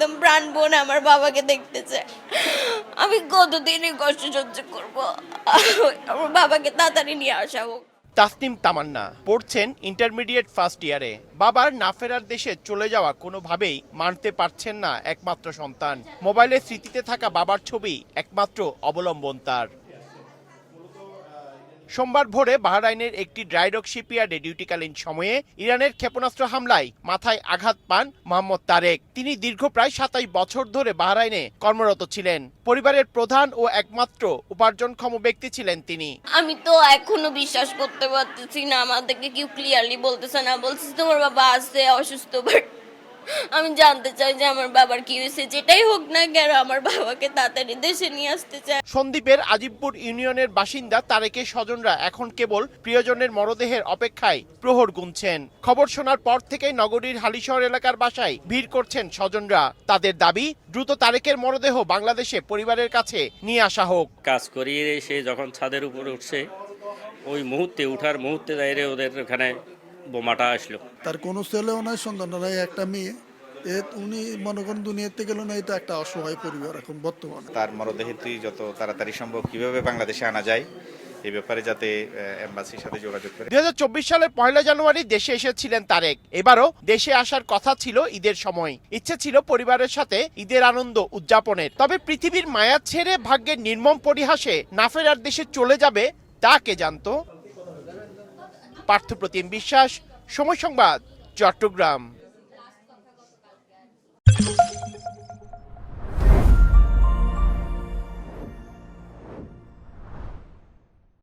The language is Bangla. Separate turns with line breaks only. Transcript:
একদম প্রাণ বোন আমার বাবাকে দেখতে চায়। আমি কতদিনই কষ্ট সহ্য করব, আমার বাবাকে তাড়াতাড়ি নিয়ে আসা হোক।
তাসনিম তামান্না পড়ছেন ইন্টারমিডিয়েট ফার্স্ট ইয়ারে। বাবার না ফেরার দেশে চলে যাওয়া কোনোভাবেই মানতে পারছেন না একমাত্র সন্তান। মোবাইলের স্মৃতিতে থাকা বাবার ছবি একমাত্র অবলম্বন তার। সোমবার ভোরে বাহরাইনের একটি ড্রাইডক শিপইয়ার্ডে ডিউটিকালীন সময়ে ইরানের ক্ষেপণাস্ত্র হামলায় মাথায় আঘাত পান মোহাম্মদ তারেক। তিনি দীর্ঘ প্রায় ২৭ বছর ধরে বাহরাইনে কর্মরত ছিলেন। পরিবারের প্রধান ও একমাত্র উপার্জনক্ষম ব্যক্তি ছিলেন তিনি।
আমি তো এখনো বিশ্বাস করতে পারতেছি না, আমাদেরকে কেউ ক্লিয়ারলি বলতেছে না, বলছে তোমার বাবা আছে অসুস্থ, বাট আমি জানতে চাই যে আমার বাবার কি হয়েছে। যেটাই হোক না কেন আমার বাবাকে তাড়াতাড়ি দেশে নিয়ে আসতে চাই।
সন্দ্বীপের আজিবপুর ইউনিয়নের বাসিন্দা তারেকের স্বজনরা এখন কেবল প্রিয়জনের মরদেহের অপেক্ষায় প্রহর গুনছেন। খবর শোনার পর থেকেই নগরীর হালিশহর এলাকার বাসায় ভিড় করছেন স্বজনরা। তাদের দাবি দ্রুত তারেকের মরদেহ বাংলাদেশে পরিবারের কাছে নিয়ে আসা হোক।
কাজ করিয়ে সে যখন ছাদের উপরে উঠছে, ওই মুহূর্তে উঠার মুহূর্তে দাঁড়িয়ে ওদের ওখানে বোমাটা আসলো।
তার কোনো ছেলেও নাই, সন্তান নাই, একটা মেয়ে। উনি মনে করেন দুনিয়াতে গেল না, এটা একটা অসহায় পরিবার এখন বর্তমানে।
তার মরদেহটি যত তাড়াতাড়ি সম্ভব কিভাবে বাংলাদেশে আনা যায় এই ব্যাপারে যাতে এমবাসির সাথে যোগাযোগ করে।
২০২৪ সালের ১ জানুয়ারি দেশে এসেছিলেন তারেক। এবারও দেশে আসার কথা ছিল ঈদের সময়। ইচ্ছে ছিল পরিবারের সাথে ঈদের আনন্দ উদযাপনের। তবে পৃথিবীর মায়া ছেড়ে ভাগ্যের নির্মম পরিহাসে না ফেরার দেশে চলে যাবে তা কে জানতো। পার্থপ্রতিম বিশ্বাস, সময় সংবাদ, চট্টগ্রাম।